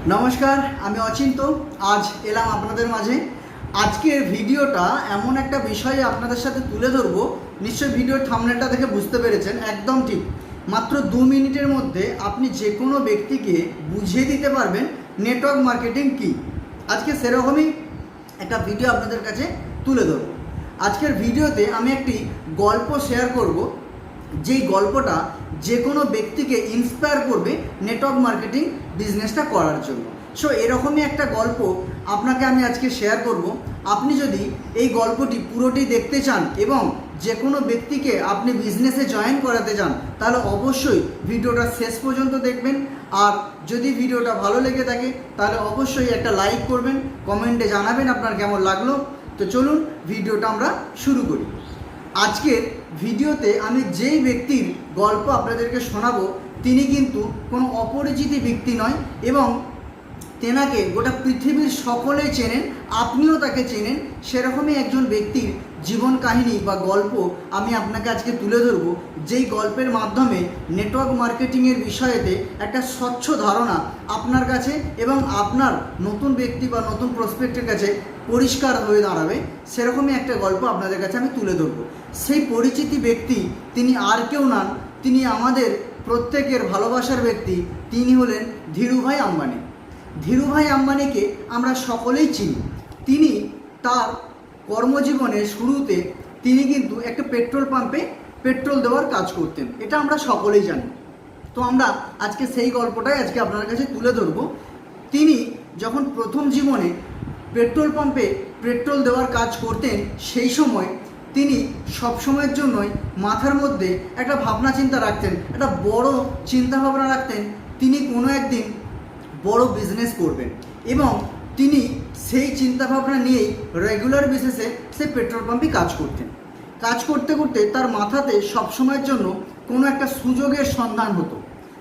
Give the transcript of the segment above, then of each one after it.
নমস্কার, আমি অচিন্ত। আজ এলাম আপনাদের মাঝে। আজকের ভিডিওটা এমন একটা বিষয়ে আপনাদের সাথে তুলে ধরবো, নিশ্চয়ই ভিডিওর থাম্বনেলটা দেখে বুঝতে পেরেছেন। একদম ঠিক, মাত্র 2 মিনিটের মধ্যে আপনি যে কোনো ব্যক্তিকে বুঝিয়ে দিতে পারবেন নেটওয়ার্ক মার্কেটিং কী। আজকে সেরকমই একটা ভিডিও আপনাদের কাছে তুলে ধরবো। আজকের ভিডিওতে আমি একটি গল্প শেয়ার করব, যেই গল্পটা যে কোনো ব্যক্তিকে ইন্সপায়ার করবে নেটওয়ার্ক মার্কেটিং বিজনেসটা করার জন্য। সো এরকমই একটা গল্প আপনাকে আমি আজকে শেয়ার করব। আপনি যদি এই গল্পটি পুরোটি দেখতে চান এবং যে কোনো ব্যক্তিকে আপনি বিজনেসে জয়েন করাতে চান, তাহলে অবশ্যই ভিডিওটা শেষ পর্যন্ত দেখবেন। আর যদি ভিডিওটা ভালো লেগে থাকে তাহলে অবশ্যই একটা লাইক করবেন, কমেন্টে জানাবেন আপনার কেমন লাগলো। তো চলুন ভিডিওটা আমরা শুরু করি। আজকের ভিডিওতে আমি যেই ব্যক্তির গল্প আপনাদেরকে শোনাবো, তিনি কিন্তু কোনো অপরিচিত ব্যক্তি নয় এবং তেনাকে গোটা পৃথিবীর সকলেই চেনেন, আপনিও তাকে চেনেন। সেরকমই একজন ব্যক্তির জীবন কাহিনী বা গল্প আমি আপনাকে আজকে তুলে ধরব, যেই গল্পের মাধ্যমে নেটওয়ার্ক মার্কেটিংয়ের বিষয়েতে একটা স্বচ্ছ ধারণা আপনার কাছে এবং আপনার নতুন ব্যক্তি বা নতুন প্রসপেক্টের কাছে পরিষ্কার হয়ে দাঁড়াবে। সেরকমই একটা গল্প আপনাদের কাছে আমি তুলে ধরব। সেই পরিচিতি ব্যক্তি তিনি আর কেউ নন, তিনি আমাদের প্রত্যেকের ভালোবাসার ব্যক্তি। তিনি হলেন ধীরুভাই আম্বানি। ধীরুভাই আম্বানিকে আমরা সকলেই চিনি। তিনি তার কর্মজীবনের শুরুতে তিনি কিন্তু একটা পেট্রোল পাম্পে পেট্রোল দেওয়ার কাজ করতেন, এটা আমরা সকলেই জানি। তো আমরা আজকে সেই গল্পটাই আজকে আপনার কাছে তুলে ধরব। তিনি যখন প্রথম জীবনে পেট্রোল পাম্পে পেট্রোল দেওয়ার কাজ করতেন, সেই সময় তিনি সবসময়ের জন্যই মাথার মধ্যে একটা ভাবনা চিন্তা রাখতেন, একটা বড় চিন্তা ভাবনা রাখতেন। তিনি কোনো একদিন বড় বিজনেস করবেন এবং তিনি সেই চিন্তাভাবনা নিয়েই রেগুলার বেসিসে সে পেট্রোল পাম্পে কাজ করতেন। কাজ করতে করতে তার মাথাতে সবসময়ের জন্য কোনো একটা সুযোগের সন্ধান হতো।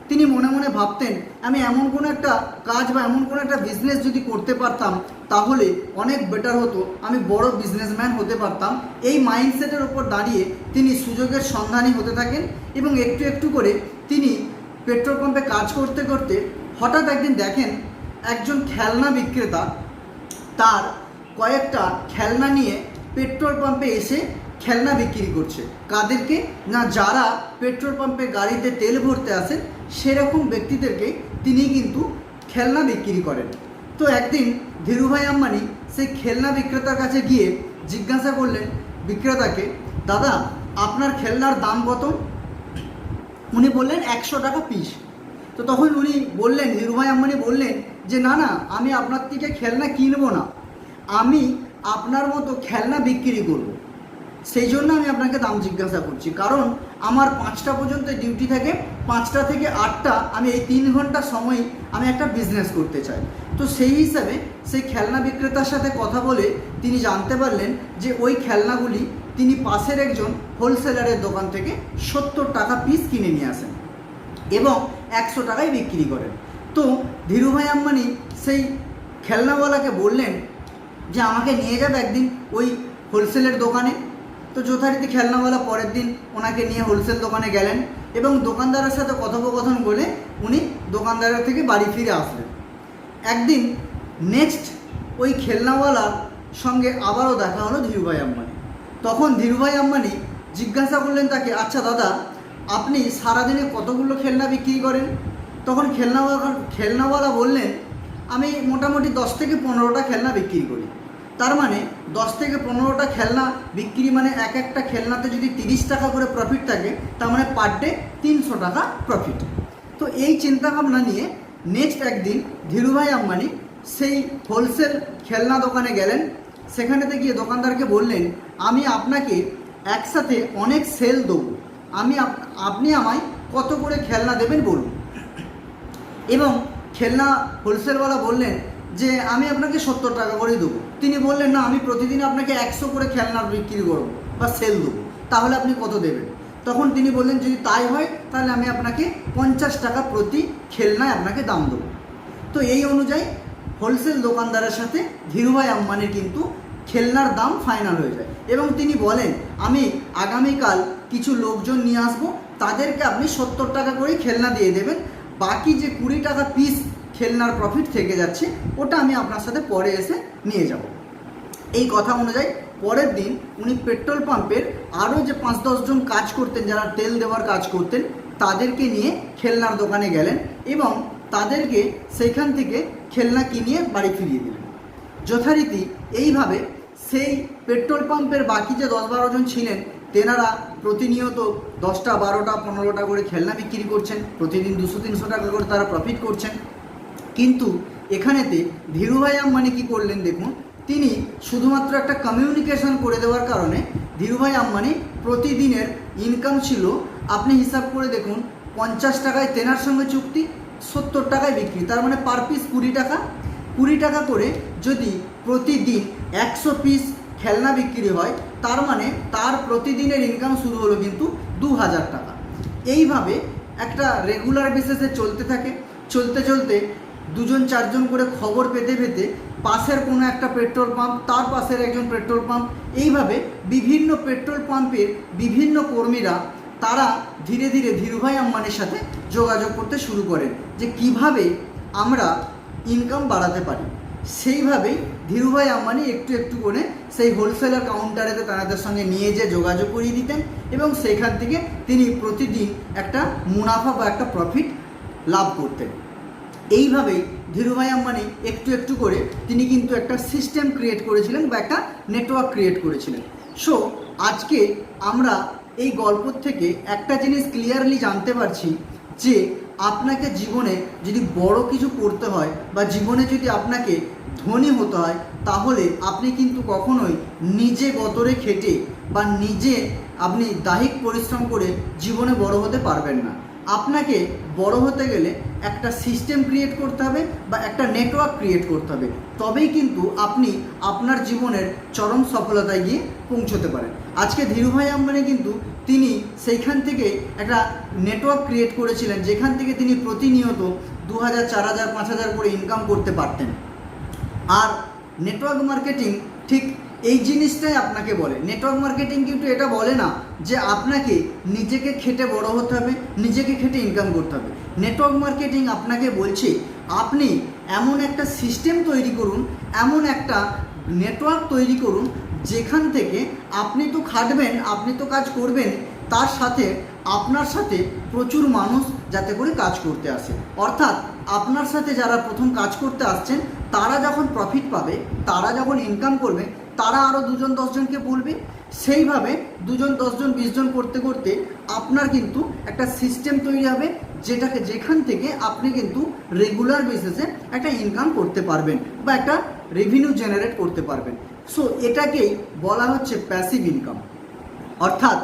তিনি মনে মনে ভাবতেন, আমি এমন কোনো একটা কাজ বা এমন কোনো একটা বিজনেস যদি করতে পারতাম তাহলে অনেক বেটার হতো, আমি বড় বিজনেসম্যান হতে পারতাম। এই মাইন্ডসেটের ওপর দাঁড়িয়ে তিনি সুযোগের সন্ধানী হতে থাকেন এবং একটু একটু করে তিনি পেট্রোল পাম্পে কাজ করতে করতে হঠাৎ একদিন দেখেন একজন খেলনা বিক্রেতা তার কয়েকটা খেলনা নিয়ে পেট্রোল পাম্পে এসে খেলনা বিক্রি করছে। কাদেরকে না, যারা পেট্রোল পাম্পে গাড়িতে তেল ভরতে আসেন সেরকম ব্যক্তিদেরকে তিনি কিন্তু খেলনা বিক্রি করেন। তো একদিন ধীরুভাই আম্বানি সেই খেলনা বিক্রেতার কাছে গিয়ে জিজ্ঞাসা করলেন বিক্রেতাকে, দাদা আপনার খেলনার দাম কত? উনি বললেন 100 টাকা পিস। তো তখন উনি বললেন, ধীরুভাই আম্বানি বললেন যে না না, আমি আপনার থেকে খেলনা কিনবো না, আমি আপনার মতো খেলনা বিক্রি করব। সেই জন্য আমি আপনাকে দাম জিজ্ঞাসা করছি, কারণ আমার 5টা পর্যন্ত ডিউটি থাকে, 5টা থেকে 8টা আমি এই 3 ঘন্টা সময় আমি একটা বিজনেস করতে চাই। তো সেই হিসাবে সেই খেলনা বিক্রেতার সাথে কথা বলে তিনি জানতে পারলেন যে ওই খেলনাগুলি তিনি পাশের একজন হোলসেলারের দোকান থেকে 70 টাকা পিস কিনে নিয়ে আসেন এবং 100 টাকায় বিক্রি করেন। তো ধীরুভাই আম্বানি সেই খেলনাওয়ালাকে বললেন যে আমাকে নিয়ে যাবে একদিন ওই হোলসেলের দোকানে। তো যথারীতি খেলনাওয়ালা পরের দিন ওনাকে নিয়ে হোলসেল দোকানে গেলেন এবং দোকানদারের সাথে কথোপকথন বলে উনি দোকানদারের থেকে বাড়ি ফিরে আসলেন। একদিন নেক্সট ওই খেলনাওয়ালার সঙ্গে আবারও দেখা হলো ধীরুভাই আম্বানি। তখন ধীরুভাই আম্বানি জিজ্ঞাসা করলেন তাকে, আচ্ছা দাদা আপনি সারাদিনে কতগুলো খেলনা বিক্রি করেন? তখন খেলনাওয়ালা বললেন, আমি মোটামুটি 10 থেকে 15টা খেলনা বিক্রি করি। তার মানে 10 থেকে 15টা খেলনা বিক্রি মানে এক একটা খেলনাতে যদি 30 টাকা করে প্রফিট থাকে, তার মানে পার ডে 300 টাকা প্রফিট। তো এই চিন্তাভাবনা নিয়ে নেক্সট একদিন ধীরুভাই আম্বানি সেই হোলসেল খেলনা দোকানে গেলেন। সেখানেতে গিয়ে দোকানদারকে বললেন, আমি আপনাকে একসাথে অনেক সেল দেবো, আপনি আমায় কত করে খেলনা দেবেন বলুন। এবং খেলনা হোলসেলওয়ালা বললেন যে আমি আপনাকে 70 টাকা করেই দেবো। তিনি বললেন, না আমি প্রতিদিন আপনাকে 100 করে খেলনা বিক্রি করবো বা সেল দেবো, তাহলে আপনি কত দেবেন? তখন তিনি বললেন, যদি তাই হয় তাহলে আমি আপনাকে 50 টাকা প্রতি খেলনায় আপনাকে দাম দেবো। তো এই অনুযায়ী হোলসেল দোকানদারের সাথে ধীরুভাই আম্বানির কিন্তু খেলনার দাম ফাইনাল হয়ে যায় এবং তিনি বলেন, আমি আগামীকাল কিছু লোকজন নিয়ে আসবো, তাদেরকে আপনি 70 টাকা করেই খেলনা দিয়ে দেবেন, বাকি যে 20 টাকা পিস খেলনার প্রফিট থেকে যাচ্ছে, ওটা আমি আপনার সাথে পরে এসে নিয়ে যাব। এই কথা অনুযায়ী পরের দিন উনি পেট্রোল পাম্পের আরও যে 5-10 জন কাজ করতেন, যারা তেল দেওয়ার কাজ করতেন, তাদেরকে নিয়ে খেলনার দোকানে গেলেন এবং তাদেরকে সেইখান থেকে খেলনা কিনিয়ে বাড়ি ফিরিয়ে দিলেন। যথারীতি এইভাবে সেই পেট্রোল পাম্পের বাকি যে 10-12 জন ছিলেন, তেনারা প্রতিনিয়ত 10টা 12টা 15টা করে খেলনা বিক্রি করছেন, প্রতিদিন 200-300 টাকা করে তারা প্রফিট করছেন। কিন্তু এখানেতে ধীরুভাই আম্বানি কী করলেন দেখুন, তিনি শুধুমাত্র একটা কমিউনিকেশন করে দেওয়ার কারণে ধীরুভাই আম্বানি প্রতিদিনের ইনকাম ছিল, আপনি হিসাব করে দেখুন, 50 টাকায় তেনার সঙ্গে চুক্তি, 70 টাকায় বিক্রি, তার মানে পার পিস 20 টাকা। 20 টাকা করে যদি প্রতিদিন 100 পিস খেলনা বিক্রি হয়, তার মানে তার প্রতিদিনের ইনকাম শুরু হলো কিন্তু 2000 টাকা। এইভাবে একটা রেগুলার বেসিসে চলতে থাকে। চলতে চলতে 2-4 জন করে খবর পেতে পেতে পাশের কোনো একটা পেট্রোল পাম্প, তার পাশের একজন পেট্রোল পাম্প, এইভাবে বিভিন্ন পেট্রোল পাম্পের বিভিন্ন কর্মীরা তারা ধীরে ধীরে ধীরুভাই আম্বানির সাথে যোগাযোগ করতে শুরু করেন যে কিভাবে আমরা ইনকাম বাড়াতে পারি। সেইভাবেই ধীরুভাই আম্বানি একটু একটু করে সেই হোলসেলার কাউন্টারেতে তাদের সঙ্গে নিয়ে যেয়ে যোগাযোগ করিয়ে দিতেন এবং সেখান থেকে তিনি প্রতিদিন একটা মুনাফা বা একটা প্রফিট লাভ করতেন। এইভাবেই ধীরুভাই আম্বানি একটু একটু করে তিনি কিন্তু একটা সিস্টেম ক্রিয়েট করেছিলেন বা একটা নেটওয়ার্ক ক্রিয়েট করেছিলেন। সো আজকে আমরা এই গল্প থেকে একটা জিনিস ক্লিয়ারলি জানতে পারছি যে আপনাকে জীবনে যদি বড় কিছু করতে হয় বা জীবনে যদি আপনাকে ধনী হতে হয়, তাহলে আপনি কিন্তু কখনোই নিজে গতরে খেটে বা নিজে আপনি দাহিক পরিশ্রম করে জীবনে বড় হতে পারবেন না। আপনাকে বড় হতে গেলে একটা সিস্টেম ক্রিয়েট করতে হবে বা একটা নেটওয়ার্ক ক্রিয়েট করতে হবে, তবেই কিন্তু আপনি আপনার জীবনের চরম সফলতায় গিয়ে পৌঁছতে পারেন। আজকে ধীরুভাই আম্বানি কিন্তু তিনি সেইখান থেকে একটা নেটওয়ার্ক ক্রিয়েট করেছিলেন, যেখান থেকে তিনি প্রতিনিয়ত 2000, 4000, 5000 করে ইনকাম করতে পারতেন। আর নেটওয়ার্ক মার্কেটিং ঠিক এই জিনিসটাই আপনাকে বলে। নেটওয়ার্ক মার্কেটিং কিন্তু এটা বলে না যে আপনাকে নিজেকে খেটে বড় হতে হবে, নিজেকে খেটে ইনকাম করতে হবে। নেটওয়ার্ক মার্কেটিং আপনাকে বলছে আপনি এমন একটা সিস্টেম তৈরি করুন, এমন একটা নেটওয়ার্ক তৈরি করুন, যেখান থেকে আপনি তো খাটবেন, আপনি তো কাজ করবেন, তার সাথে আপনার সাথে প্রচুর মানুষ যাতে করে কাজ করতে আসে। অর্থাৎ আপনার সাথে যারা প্রথম কাজ করতে আসছেন, তারা যখন প্রফিট পাবে, তারা যখন ইনকাম করবে, তারা আরও 2-10 জনকে বলবে। সেইভাবে 2-10 জন 20 জন করতে করতে আপনার কিন্তু একটা সিস্টেম তৈরি হবে, যেখান থেকে আপনি কিন্তু রেগুলার বেসিসে একটা ইনকাম করতে পারবেন বা একটা রেভিনিউ জেনারেট করতে পারবেন। সো এটাকেই বলা হচ্ছে প্যাসিভ ইনকাম। অর্থাৎ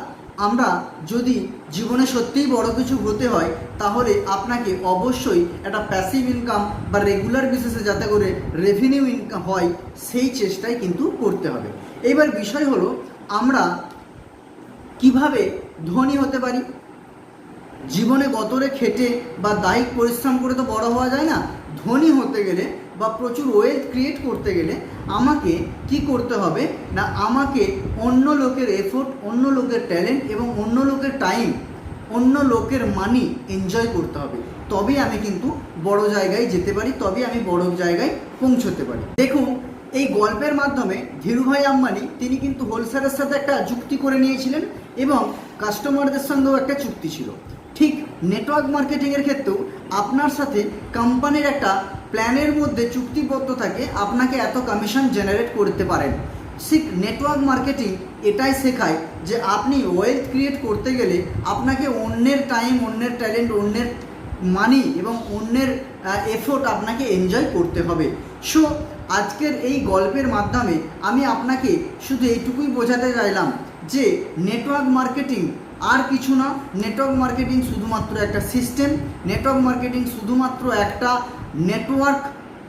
আমরা যদি জীবনে সত্যিই বড় কিছু হতে হয়, তাহলে আপনাকে অবশ্যই একটা প্যাসিভ ইনকাম বা রেগুলার বেসিসে যাতে করে রেভিনিউ ইনকাম হয়, সেই চেষ্টাই কিন্তু করতে হবে। এবার বিষয় হলো আমরা কিভাবে ধনী হতে পারি। জীবনে গতরে খেটে বা দায়িক পরিশ্রম করে তো বড় হওয়া যায় না। ধনী হতে গেলে বা প্রচুর ওয়েলথ ক্রিয়েট করতে গেলে আমাকে কি করতে হবে না, আমাকে অন্য লোকের এফোর্ট, অন্য লোকের ট্যালেন্ট এবং অন্য লোকের টাইম, অন্য লোকের মানি এনজয় করতে হবে। তবেই আমি কিন্তু বড় জায়গায় যেতে পারি, তবেই আমি বড় জায়গায় পৌঁছতে পারি। দেখুন, এই গল্পের মাধ্যমে ধীরুভাই আম্বানি তিনি কিন্তু হোলসেলের সাথে একটা চুক্তি করে নিয়েছিলেন এবং কাস্টমারদের সঙ্গেও একটা চুক্তি ছিল। ঠিক নেটওয়ার্ক মার্কেটিংয়ের ক্ষেত্রেও আপনার সাথে কোম্পানির একটা প্ল্যানের মধ্যে চুক্তিবদ্ধ থাকে, আপনাকে এত কমিশন জেনারেট করতে পারেন। ঠিক নেটওয়ার্ক মার্কেটিং এটাই শেখায় যে আপনি ওয়েলথ ক্রিয়েট করতে গেলে আপনাকে অন্যের টাইম, অন্যের ট্যালেন্ট, অন্যের মানি এবং অন্যের এফোর্ট আপনাকে এনজয় করতে হবে। সো আজকের এই গল্পের মাধ্যমে আমি আপনাকে শুধু এইটুকুই বোঝাতে চাইলাম যে নেটওয়ার্ক মার্কেটিং আর কিছু না। নেটওয়ার্ক মার্কেটিং শুধুমাত্র একটা সিস্টেম, নেটওয়ার্ক মার্কেটিং শুধুমাত্র একটা নেটওয়ার্ক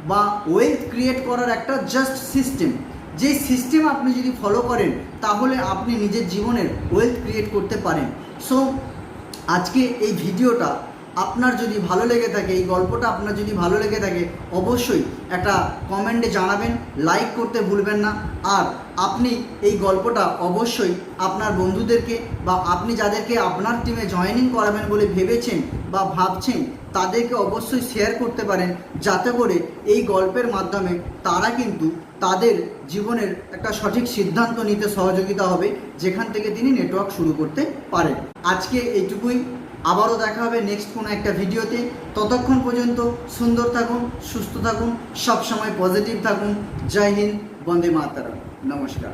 বা ওয়েলথ ক্রিয়েট করার একটা জাস্ট সিস্টেম। যেই সিস্টেম আপনি যদি ফলো করেন, তাহলে আপনি নিজের জীবনের ওয়েলথ ক্রিয়েট করতে পারেন। সো আজকে এই ভিডিওটা আপনার যদি ভালো লেগে থাকে, এই গল্পটা আপনার যদি ভালো লেগে থাকে, অবশ্যই একটা কমেন্টে জানাবেন, লাইক করতে ভুলবেন না। আর আপনি এই গল্পটা অবশ্যই আপনার বন্ধুদেরকে বা আপনি যাদেরকে আপনার টিমে জয়েনিং করাবেন বলে ভেবেছেন বা ভাবছেন, তাদেরকে অবশ্যই শেয়ার করতে পারেন, যাতে করে এই গল্পের মাধ্যমে তারা কিন্তু তাদের জীবনের একটা সঠিক সিদ্ধান্ত নিতে সহযোগিতা হবে, যেখান থেকে তিনি নেটওয়ার্ক শুরু করতে পারেন। আজকে এইটুকুই, আবারও দেখা হবে নেক্সট কোনো একটা ভিডিওতে। ততক্ষণ পর্যন্ত সুন্দর থাকুন, সুস্থ থাকুন, সবসময় পজিটিভ থাকুন। জয় হিন্দ, বন্দে মাতরম, নমস্কার।